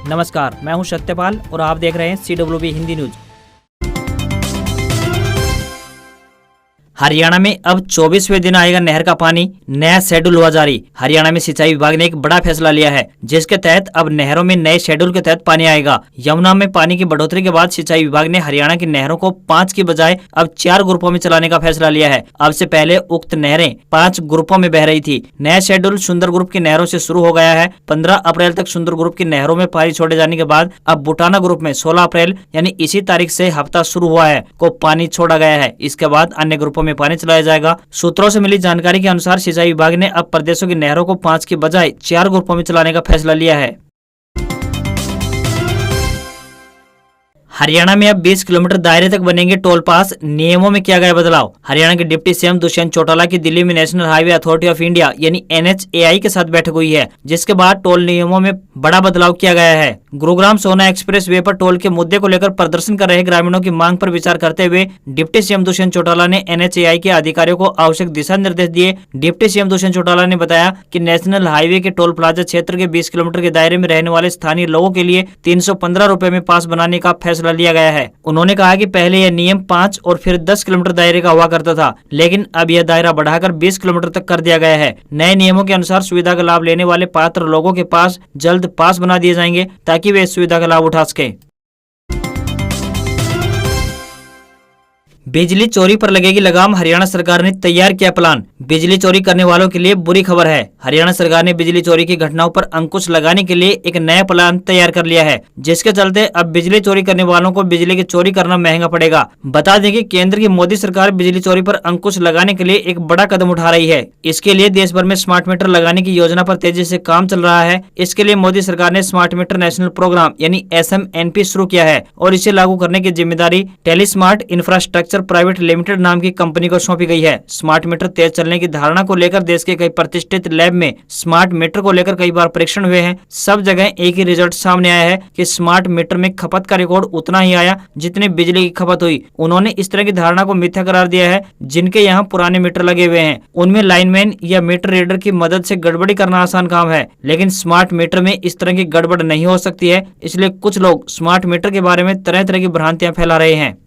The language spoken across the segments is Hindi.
नमस्कार, मैं हूं सत्यपाल और आप देख रहे हैं CWB हिंदी न्यूज। हरियाणा में अब 24वें दिन आएगा नहर का पानी, नया शेड्यूल हुआ जारी। हरियाणा में सिंचाई विभाग ने एक बड़ा फैसला लिया है, जिसके तहत अब नहरों में नए शेड्यूल के तहत पानी आएगा। यमुना में पानी की बढ़ोतरी के बाद सिंचाई विभाग ने हरियाणा की नहरों को 5 की बजाय अब 4 ग्रुपों में चलाने का फैसला लिया है। अब से पहले उक्त नहरें 5 ग्रुपों में बह रही थी। नया शेड्यूल सुंदर ग्रुप की नहरों से शुरू हो गया है। 15 अप्रैल तक सुंदर ग्रुप की नहरों में पानी छोड़े जाने के बाद अब बुटाना ग्रुप में 16 अप्रैल यानी इसी तारीख से हफ्ता शुरू हुआ है को पानी छोड़ा गया है। इसके बाद अन्य ग्रुपों में पानी चलाया जाएगा। सूत्रों से मिली जानकारी के अनुसार सिंचाई विभाग ने अब प्रदेशों की नहरों को 5 की बजाय 4 ग्रुपों में चलाने का फैसला लिया है। हरियाणा में अब 20 किलोमीटर दायरे तक बनेंगे टोल पास, नियमों में किया गया बदलाव। हरियाणा के डिप्टी सीएम दुष्यंत चौटाला की दिल्ली में national highway authority of India यानी NHAI के साथ बैठक हुई है, जिसके बाद टोल नियमों में बड़ा बदलाव किया गया है। गुरुग्राम सोना एक्सप्रेस वे पर टोल के मुद्दे को लेकर प्रदर्शन कर रहे ग्रामीणों की मांग पर विचार करते हुए डिप्टी सीएम दुष्यंत चौटाला ने NHAI के अधिकारियों को आवश्यक दिशा निर्देश दिए। डिप्टी सीएम दुष्यंत चौटाला ने बताया कि नेशनल हाईवे के टोल प्लाजा क्षेत्र के 20 किलोमीटर के दायरे में रहने वाले स्थानीय लोगों के लिए 315 रुपए में पास बनाने का फैसला लिया गया है। उन्होंने कहा कि पहले यह नियम 5 और फिर 10 किलोमीटर दायरे का हुआ करता था, लेकिन अब यह दायरा बढ़ाकर 20 किलोमीटर तक कर दिया गया है। नए नियमों के अनुसार सुविधा का लाभ लेने वाले पात्र लोगों के पास जल्द पास बना दिए जाएंगे ताकि वे इस सुविधा का लाभ उठा सकें। बिजली चोरी पर लगेगी लगाम, हरियाणा सरकार ने तैयार किया प्लान। बिजली चोरी करने वालों के लिए बुरी खबर है। हरियाणा सरकार ने बिजली चोरी की घटनाओं पर अंकुश लगाने के लिए एक नया प्लान तैयार कर लिया है, जिसके चलते अब बिजली चोरी करने वालों को बिजली की चोरी करना महंगा पड़ेगा। बता दें कि केंद्र की मोदी सरकार बिजली चोरी पर अंकुश लगाने के लिए एक बड़ा कदम उठा रही है। इसके लिए देश भर में स्मार्ट मीटर लगाने की योजना पर तेजी से काम चल रहा है। इसके लिए मोदी सरकार ने स्मार्ट मीटर नेशनल प्रोग्राम यानी SMNP शुरू किया है और इसे लागू करने की जिम्मेदारी टेलीस्मार्ट इंफ्रास्ट्रक्चर प्राइवेट लिमिटेड नाम की कंपनी को सौंपी गई है। स्मार्ट मीटर तेज चलने की धारणा को लेकर देश के कई प्रतिष्ठित लैब में स्मार्ट मीटर को लेकर कई बार परीक्षण हुए हैं। सब जगह एक ही रिजल्ट सामने आया है कि स्मार्ट मीटर में खपत का रिकॉर्ड उतना ही आया जितनी बिजली की खपत हुई। उन्होंने इस तरह की धारणा को मिथ्या करार दिया है। जिनके यहाँ पुराने मीटर लगे हुए हैं उनमें लाइनमैन या मीटर रीडर की मदद से गड़बड़ी करना आसान काम है, लेकिन स्मार्ट मीटर में इस तरह की गड़बड़ नहीं हो सकती है। इसलिए कुछ लोग स्मार्ट मीटर के बारे में तरह तरह की भ्रांतियां फैला रहे हैं।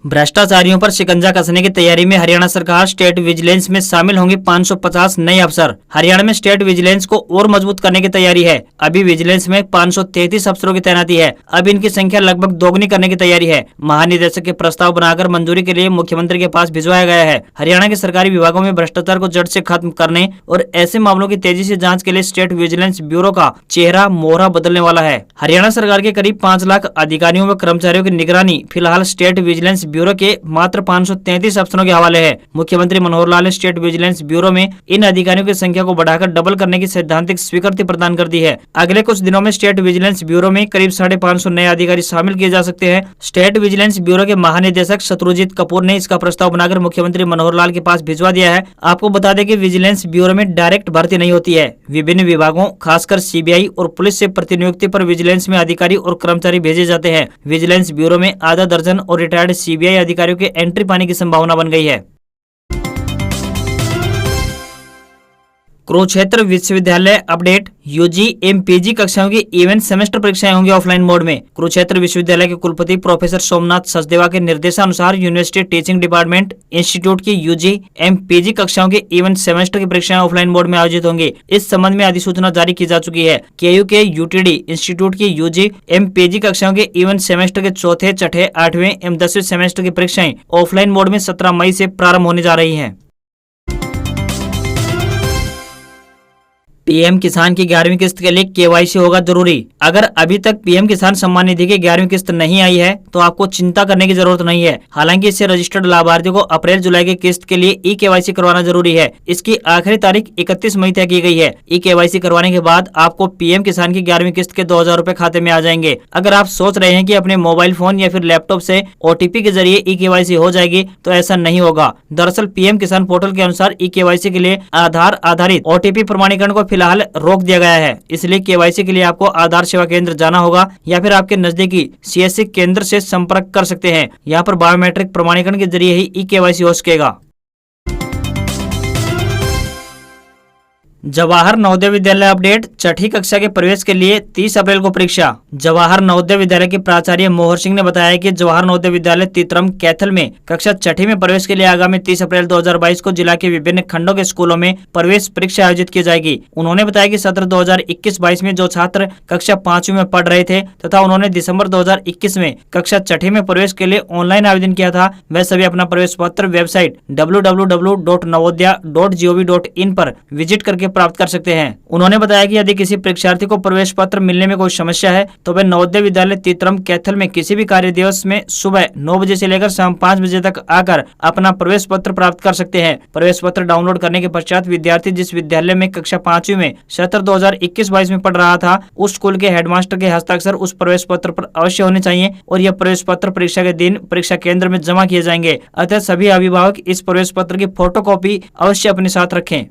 भ्रष्टाचारियों पर शिकंजा कसने की तैयारी में हरियाणा सरकार स्टेट विजिलेंस में शामिल होंगे 550 नए अफसर। हरियाणा में स्टेट विजिलेंस को और मजबूत करने की तैयारी है। अभी विजिलेंस में 533 अफसरों की तैनाती है। अब इनकी संख्या लगभग दोगुनी करने की तैयारी है। महानिदेशक के प्रस्ताव बनाकर मंजूरी के लिए मुख्यमंत्री के पास भिजवाया गया है। हरियाणा के सरकारी विभागों में भ्रष्टाचार को जड़ से खत्म करने और ऐसे मामलों की तेजी से जाँच के लिए स्टेट विजिलेंस ब्यूरो का चेहरा मोहरा बदलने वाला है। हरियाणा सरकार के करीब 5 लाख अधिकारियों व कर्मचारियों की निगरानी फिलहाल स्टेट विजिलेंस ब्यूरो के मात्र 533 अफसरों के हवाले है। मुख्यमंत्री मनोहर लाल ने स्टेट विजिलेंस ब्यूरो में इन अधिकारियों की संख्या को बढ़ाकर डबल करने की सैद्धांतिक स्वीकृति प्रदान कर दी है। अगले कुछ दिनों में स्टेट विजिलेंस ब्यूरो में करीब 550 नए अधिकारी शामिल किए जा सकते हैं। स्टेट विजिलेंस ब्यूरो के महानिदेशक शत्रुजीत कपूर ने इसका प्रस्ताव बनाकर मुख्यमंत्री मनोहर लाल के पास भिजवा दिया है। आपको बता दें कि विजिलेंस ब्यूरो में डायरेक्ट भर्ती नहीं होती है। विभिन्न विभागों खासकर CBI और पुलिस से प्रतिनियुक्ति पर विजिलेंस में अधिकारी और कर्मचारी भेजे जाते हैं। विजिलेंस ब्यूरो में आधा दर्जन और रिटायर्ड CBI अधिकारियों के एंट्री पाने की संभावना बन गई है। कुरुक्षेत्र विश्वविद्यालय अपडेट, UG एवं PG कक्षाओं की इवेंट सेमेस्टर परीक्षाएं होंगी ऑफलाइन मोड में। कुरुक्षेत्र विश्वविद्यालय के कुलपति प्रोफेसर सोमनाथ सचदेवा के निर्देशानुसार यूनिवर्सिटी टीचिंग डिपार्टमेंट इंस्टीट्यूट की UG एवं PG कक्षाओं के इवेंट सेमेस्टर की परीक्षाएं ऑफलाइन मोड में आयोजित होंगी। इस संबंध में अधिसूचना जारी की जा चुकी है। KU के UTD इंस्टीट्यूट की UG एवं PG कक्षाओं के इवेंट सेमेस्टर के चौथे, छठे, 8वें एवं 10वें सेमेस्टर की परीक्षाएं ऑफलाइन मोड में 17 मई से प्रारंभ होने जा रही है। PM किसान की 11वीं किस्त के लिए KYC होगा जरूरी। अगर अभी तक PM किसान सम्मान निधि की 11वीं किस्त नहीं आई है तो आपको चिंता करने की जरूरत नहीं है। हालांकि इससे रजिस्टर्ड लाभार्थियों को अप्रैल जुलाई की किस्त के लिए eKYC करवाना जरूरी है। इसकी आखिरी तारीख 31 मई तय की गई है। eKYC करवाने के बाद आपको PM किसान की 11वीं किस्त के 2000 रुपए खाते में आ जाएंगे। अगर आप सोच रहे हैं कि अपने मोबाइल फोन या फिर लैपटॉप से OTP के जरिए eKYC हो जाएगी तो ऐसा नहीं होगा। दरअसल PM किसान पोर्टल के अनुसार eKYC के लिए आधार आधारित OTP प्रमाणीकरण को फिलहाल रोक दिया गया है। इसलिए KYC के लिए आपको आधार सेवा केंद्र जाना होगा या फिर आपके नजदीकी CSC केंद्र से संपर्क कर सकते हैं। यहाँ पर बायोमेट्रिक प्रमाणीकरण के जरिए ही eKYC हो सकेगा। जवाहर नवोदय विद्यालय अपडेट, छठी कक्षा के प्रवेश के लिए 30 अप्रैल को परीक्षा। जवाहर नवोदय विद्यालय के प्राचार्य मोहर सिंह ने बताया कि जवाहर नवोदय विद्यालय तितरम कैथल में कक्षा छठी में प्रवेश के लिए आगामी 30 अप्रैल 2022 को जिला के विभिन्न खंडों के स्कूलों में प्रवेश परीक्षा आयोजित की जाएगी। उन्होंने बताया कि सत्र 2021-22 में जो छात्र कक्षा 5वीं में पढ़ रहे थे तथा उन्होंने दिसंबर 2021 में कक्षा छठी में प्रवेश के लिए ऑनलाइन आवेदन किया था, वह सभी अपना प्रवेश पत्र वेबसाइट www.navodaya.gov.in पर विजिट करके प्राप्त कर सकते हैं। उन्होंने बताया कि यदि किसी परीक्षार्थी को प्रवेश पत्र मिलने में कोई समस्या है तो वे नवोदय विद्यालय तितरम कैथल में किसी भी कार्य दिवस में सुबह 9 बजे से लेकर शाम 5 बजे तक आकर अपना प्रवेश पत्र प्राप्त कर सकते हैं। प्रवेश पत्र डाउनलोड करने के पश्चात विद्यार्थी जिस विद्यालय में कक्षा 5वीं में सत्र 2021-22 में पढ़ रहा था उस स्कूल के हेडमास्टर के हस्ताक्षर उस प्रवेश पत्र पर अवश्य होने चाहिए और यह प्रवेश पत्र परीक्षा के दिन परीक्षा केंद्र में जमा किए जाएंगे। अतः सभी अभिभावक इस प्रवेश पत्र की फोटोकॉपी अवश्य अपने साथ रखें।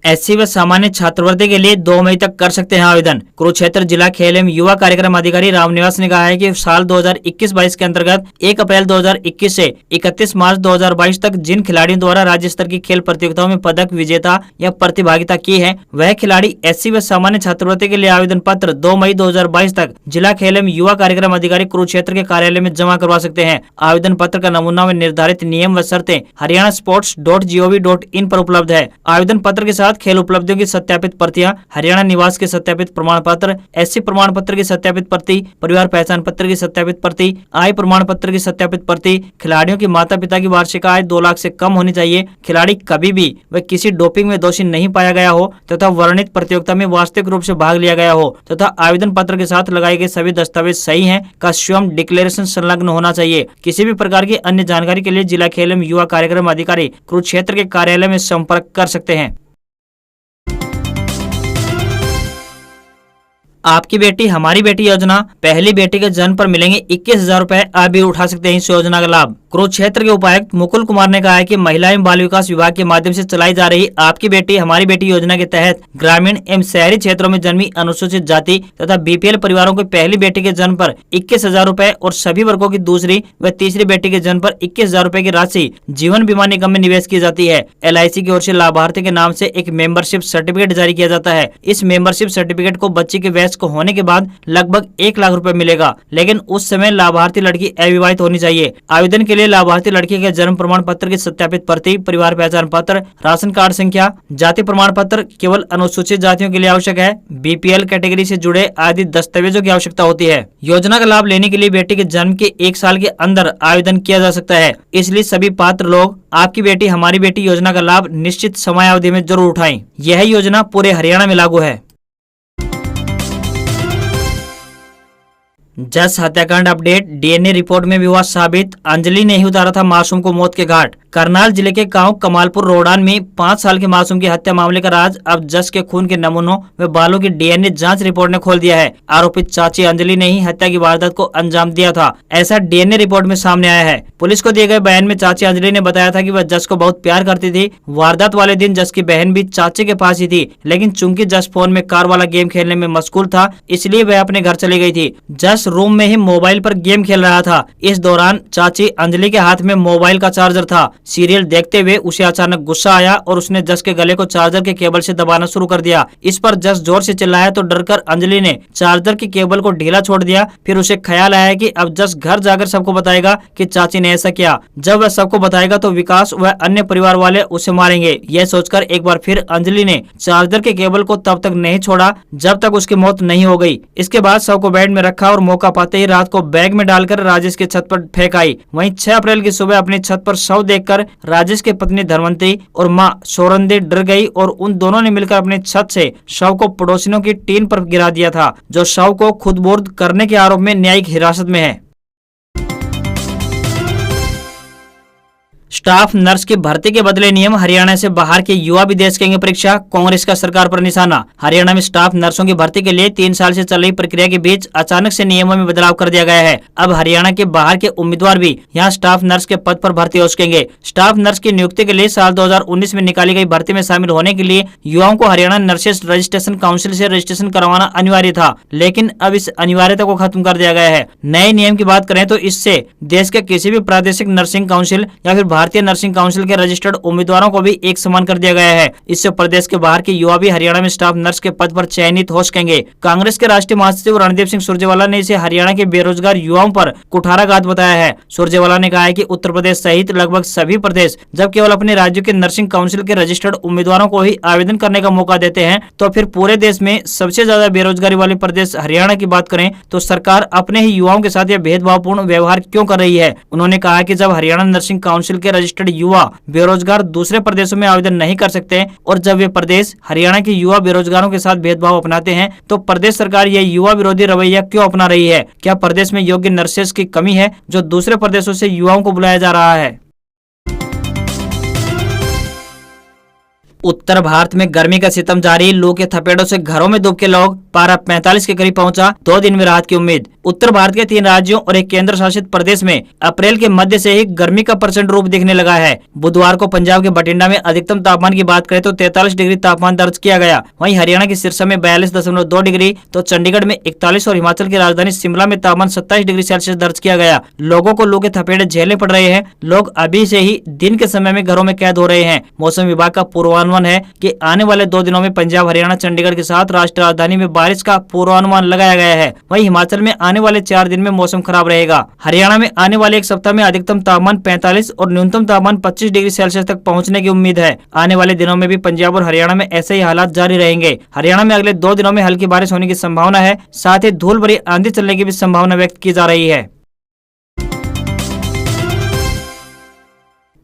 एससी व सामान्य छात्रवृत्ति के लिए 2 मई तक कर सकते हैं आवेदन। कुरुक्षेत्र जिला खेल एवं युवा कार्यक्रम अधिकारी रामनिवास ने कहा है कि साल 2021-22 के अंतर्गत 1 अप्रैल 2021 से 31 मार्च 2022 तक जिन खिलाड़ियों द्वारा राज्य स्तर की खेल प्रतियोगिताओं में पदक विजेता या प्रतिभागिता की है वह खिलाड़ी एससी व सामान्य छात्रवृत्ति के लिए आवेदन पत्र 2 मई 2022 तक जिला खेल एवं युवा कार्यक्रम अधिकारी कुरुक्षेत्र के कार्यालय में जमा करवा सकते हैं। आवेदन पत्र का नमूना में निर्धारित नियम व शर्तें haryanasports.gov.in पर उपलब्ध है। आवेदन पत्र के साथ खेल उपलब्धियों की सत्यापित प्रतियां, हरियाणा निवास के सत्यापित प्रमाण पत्र, एससी प्रमाण पत्र की सत्यापित प्रति, परिवार पहचान पत्र की सत्यापित प्रति, आय प्रमाण पत्र की सत्यापित प्रति, खिलाड़ियों की माता पिता की वार्षिक आय 2 लाख से कम होनी चाहिए, खिलाड़ी कभी भी व किसी डोपिंग में दोषी नहीं पाया गया हो तथा वर्णित प्रतियोगिता में वास्तविक रूप से भाग लिया गया हो तथा आवेदन पत्र के साथ लगाए गए सभी दस्तावेज सही हैं का स्वयं डिक्लेरेशन संलग्न होना चाहिए। किसी भी प्रकार की अन्य जानकारी के लिए जिला खेल एवं युवा कार्यक्रम अधिकारी कुरुक्षेत्र के कार्यालय में संपर्क कर सकते हैं। आपकी बेटी हमारी बेटी योजना, पहली बेटी के जन्म पर मिलेंगे 21,000 रूपए, आप भी उठा सकते हैं इस योजना का लाभ। कुरुक्षेत्र के उपायुक्त मुकुल कुमार ने कहा है कि महिला एवं बाल विकास विभाग के माध्यम से चलाई जा रही आपकी बेटी हमारी बेटी योजना के तहत ग्रामीण एवं शहरी क्षेत्रों में जन्मी अनुसूचित जाति तथा बीपीएल परिवारों को पहली बेटी के जन्म पर 21,000 रूपए और सभी वर्गों की दूसरी व तीसरी बेटी के जन्म पर 21,000 रूपए की राशि जीवन बीमा निगम में निवेश की जाती है। LIC की ओर से लाभार्थी के नाम से एक मेंबरशिप सर्टिफिकेट जारी किया जाता है। इस मेंबरशिप सर्टिफिकेट को बच्ची के वयस्क होने के बाद लगभग 1 लाख रूपए मिलेगा, लेकिन उस समय लाभार्थी लड़की अविवाहित होनी चाहिए। आवेदन के लिए लाभार्थी लड़की के जन्म प्रमाण पत्र की सत्यापित प्रति, परिवार पहचान पत्र, राशन कार्ड संख्या, जाति प्रमाण पत्र केवल अनुसूचित जातियों के लिए आवश्यक है। BPL कैटेगरी से जुड़े आदि दस्तावेजों की आवश्यकता होती है। योजना का लाभ लेने के लिए बेटी के जन्म के 1 साल के अंदर आवेदन किया जा सकता है, इसलिए सभी पात्र लोग आपकी बेटी हमारी बेटी योजना का लाभ निश्चित समयावधि में जरूर उठाएं। यह योजना पूरे हरियाणा में लागू है। जस हत्याकांड अपडेट, DNA रिपोर्ट में भी हुआ साबित, अंजलि ने ही उतारा था मासूम को मौत के घाट। करनाल जिले के गांव कमालपुर रोडान में 5 साल के मासूम की हत्या मामले का राज अब जस के खून के नमूनों व बालों की DNA जांच रिपोर्ट ने खोल दिया है। आरोपित चाची अंजलि ने ही हत्या की वारदात को अंजाम दिया था, ऐसा DNA रिपोर्ट में सामने आया है। पुलिस को दिए गए बयान में चाची अंजलि ने बताया था कि वह जस को बहुत प्यार करती थी। वारदात वाले दिन जस की बहन भी चाची के पास ही थी, लेकिन चूंकि जस फोन में कार वाला गेम खेलने में मशगूल था इसलिए वह अपने घर चली गई थी। जस रूम में ही मोबाइल पर गेम खेल रहा था। इस दौरान चाची अंजलि के हाथ में मोबाइल का चार्जर था। सीरियल देखते हुए उसे अचानक गुस्सा आया और उसने जस के गले को चार्जर के केबल से दबाना शुरू कर दिया। इस पर जस जोर से चिल्लाया तो डरकर अंजलि ने चार्जर के केबल को ढीला छोड़ दिया। फिर उसे ख्याल आया कि अब जस घर जाकर सबको बताएगा कि चाची ने ऐसा किया। जब वह सबको बताएगा तो विकास व अन्य परिवार वाले उसे मारेंगे। यह सोचकर एक बार फिर अंजलि ने चार्जर के केबल को तब तक नहीं छोड़ा जब तक उसकी मौत नहीं हो गई। इसके बाद शव को बेड में रखा और मौका पाते ही रात को बैग में डालकर राजेश की छत पर फेंक आई। वहीं 6 अप्रैल की सुबह अपनी छत पर शव देखकर राजेश की पत्नी धनवंती और मां सोरंदी डर गई और उन दोनों ने मिलकर अपनी छत से शव को पड़ोसियों की टीन पर गिरा दिया था, जो शव को खुदबुर्द करने के आरोप में न्यायिक हिरासत में है। स्टाफ नर्स की भर्ती के बदले नियम, हरियाणा से बाहर के युवा भी दे सकेंगे परीक्षा, कांग्रेस का सरकार पर निशाना। हरियाणा में स्टाफ नर्सों की भर्ती के लिए 3 साल से चल रही प्रक्रिया के बीच अचानक से नियमों में बदलाव कर दिया गया है। अब हरियाणा के बाहर के उम्मीदवार भी यहां स्टाफ नर्स के पद पर भर्ती हो सकेंगे। स्टाफ नर्स की नियुक्ति के लिए साल 2019 में निकाली गई भर्ती में शामिल होने के लिए युवाओं को हरियाणा नर्सेस रजिस्ट्रेशन काउंसिल से रजिस्ट्रेशन करवाना अनिवार्य था, लेकिन अब इस अनिवार्यता को खत्म कर दिया गया है। नए नियम की बात करें तो इससे देश के किसी भी प्रादेशिक नर्सिंग काउंसिल या फिर भारतीय नर्सिंग काउंसिल के रजिस्टर्ड उम्मीदवारों को भी एक समान कर दिया गया है। इससे प्रदेश के बाहर के युवा भी हरियाणा में स्टाफ नर्स के पद पर चयनित हो सकेंगे। कांग्रेस के राष्ट्रीय महासचिव रणदीप सिंह सुरजेवाला ने इसे हरियाणा के बेरोजगार युवाओं पर कुठाराघात बताया है। सुरजेवाला ने कहा है कि उत्तर प्रदेश सहित लगभग सभी प्रदेश जब केवल अपने राज्यों के नर्सिंग काउंसिल के रजिस्टर्ड उम्मीदवारों को ही आवेदन करने का मौका देते हैं, तो फिर पूरे देश में सबसे ज्यादा बेरोजगारी वाले प्रदेश हरियाणा की बात करें तो सरकार अपने ही युवाओं के साथ यह भेदभावपूर्ण व्यवहार क्यों कर रही है। उन्होंने कहा कि जब हरियाणा नर्सिंग काउंसिल के रजिस्टर्ड युवा बेरोजगार दूसरे प्रदेशों में आवेदन नहीं कर सकते और जब वे प्रदेश हरियाणा के युवा बेरोजगारों के साथ भेदभाव अपनाते हैं, तो प्रदेश सरकार यह युवा विरोधी रवैया क्यों अपना रही है। क्या प्रदेश में योग्य नर्सेस की कमी है जो दूसरे प्रदेशों से युवाओं को बुलाया जा रहा है। उत्तर भारत में गर्मी का सितम जारी, लू के थपेड़ों से घरों में डूब के लोग, पारा 45 के करीब पहुंचा, 2 दिन में राहत की उम्मीद। उत्तर भारत के 3 राज्यों और एक केंद्र शासित प्रदेश में अप्रैल के मध्य से ही गर्मी का प्रचंड रूप दिखने लगा है। बुधवार को पंजाब के बठिंडा में अधिकतम तापमान की बात करें तो 43 डिग्री तापमान दर्ज किया गया। वहीं हरियाणा के सिरसा में 42.2 डिग्री, तो चंडीगढ़ में 41 और हिमाचल की राजधानी शिमला में तापमान 27 डिग्री सेल्सियस दर्ज किया गया। लोगों को लू के थपेड़े झेलने पड़ रहे हैं। लोग अभी से ही दिन के समय में घरों में कैद हो रहे हैं। मौसम विभाग का पूर्वानुमान है कि आने वाले 2 दिनों में पंजाब, हरियाणा, चंडीगढ़ के साथ राष्ट्रीय राजधानी में बारिश का पूर्वानुमान लगाया गया है। वहीं हिमाचल में आने वाले 4 दिन में मौसम खराब रहेगा। हरियाणा में आने वाले एक सप्ताह में अधिकतम तापमान 45 और न्यूनतम तापमान 25 डिग्री सेल्सियस तक पहुंचने की उम्मीद है। आने वाले दिनों में भी पंजाब और हरियाणा में ऐसे ही हालात जारी रहेंगे। हरियाणा में अगले 2 दिनों में हल्की बारिश होने की संभावना है, साथ ही धूल भरी आंधी चलने की भी संभावना व्यक्त की जा रही है।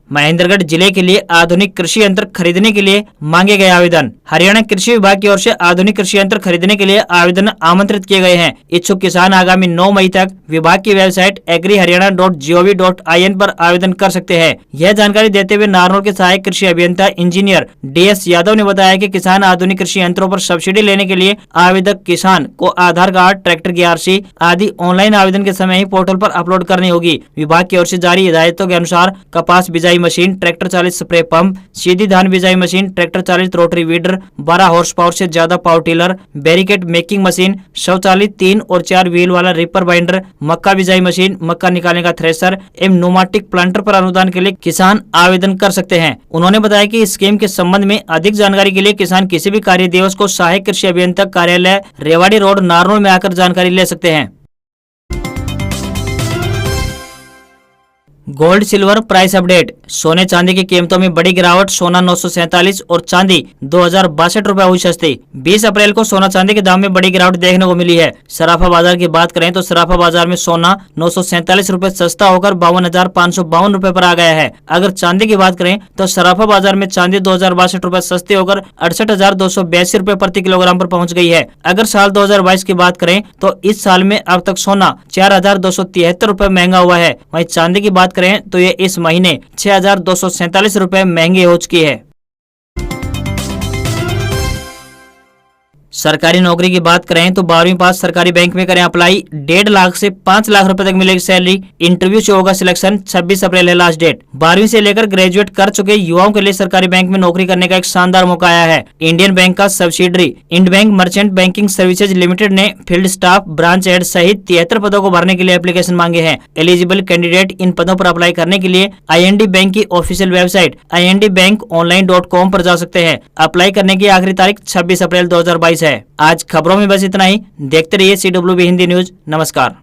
महेंद्रगढ़ जिले के लिए आधुनिक कृषि यंत्र खरीदने के लिए मांगे गए आवेदन। हरियाणा कृषि विभाग की ओर से आधुनिक कृषि यंत्र खरीदने के लिए आवेदन आमंत्रित किए गए हैं। इच्छुक किसान आगामी 9 मई तक विभाग की वेबसाइट agriharyana.gov.in पर आवेदन कर सकते हैं। यह जानकारी देते हुए नारनौल के सहायक कृषि अभियंता इंजीनियर DS यादव ने बताया कि किसान आधुनिक कृषि यंत्रों पर सब्सिडी लेने के लिए आवेदक किसान को आधार कार्ड, ट्रैक्टर की RC आदि ऑनलाइन आवेदन के समय ही पोर्टल पर अपलोड करनी होगी। विभाग की ओर से जारी हिदायतों के अनुसार कपास बिजाई मशीन, ट्रैक्टर चालित स्प्रे पंप, सीधी धान बिजाई मशीन, ट्रैक्टर चालित रोटरी वीडर, 12 हॉर्स पावर से ज्यादा power tiller, barricade making machine, स्वचालित 3 और 4 व्हील वाला रिपर बाइंडर, मक्का बिजाई मशीन, मक्का निकालने का थ्रेसर एवं न्यूमेटिक प्लांटर पर अनुदान के लिए किसान आवेदन कर सकते हैं। उन्होंने बताया कि इस स्कीम के संबंध में अधिक जानकारी के लिए किसान किसी भी कार्य दिवस को सहायक कृषि अभियंता कार्यालय रेवाड़ी रोड नारनौल में आकर जानकारी ले सकते हैं। Gold silver price update. सोने चांदी की कीमतों में बड़ी गिरावट, सोना 947 और चांदी 2062 रुपए हुई सस्ती। 20 अप्रैल को सोना चांदी के दाम में बड़ी गिरावट देखने को मिली है। सराफा बाजार की बात करें तो सराफा बाजार में सोना 947 रुपए सस्ता होकर 52,552 रुपए पर आ गया है। अगर चांदी की बात करें तो सराफा बाजार में चांदी 2062 रुपए सस्ती होकर 68,282 रुपए प्रति किलोग्राम पर पहुंच गई है। अगर साल 2022 की बात करें तो इस साल में अब तक सोना 4,273 रुपए महंगा हुआ है। वहीं चांदी की बात करें तो ये इस महीने 6,247 रुपए महंगी हो चुकी है। सरकारी नौकरी की बात करें तो 12वीं पास सरकारी बैंक में करें अप्लाई। 1.5 लाख से 5 लाख रुपए तक मिलेगी सैलरी। इंटरव्यू से होगा सिलेक्शन। 26 अप्रैल है लास्ट डेट। 12वीं से लेकर ग्रेजुएट कर चुके युवाओं के लिए सरकारी बैंक में नौकरी करने का एक शानदार मौका आया है। इंडियन बैंक का subsidiary Ind bank merchant banking services limited ने फील्ड स्टाफ, ब्रांच हेड सहित 73 पदों को भरने के लिए एप्लीकेशन मांगे हैं। एलिजिबल कैंडिडेट इन पदों पर अप्लाई करने के लिए IND बैंक की ऑफिशियल वेबसाइट indbankonline.com पर जा सकते हैं। अप्लाई करने की आखिरी तारीख 26 अप्रैल 2022 है। आज खबरों में बस इतना ही। देखते रहिए CWB हिंदी न्यूज। नमस्कार।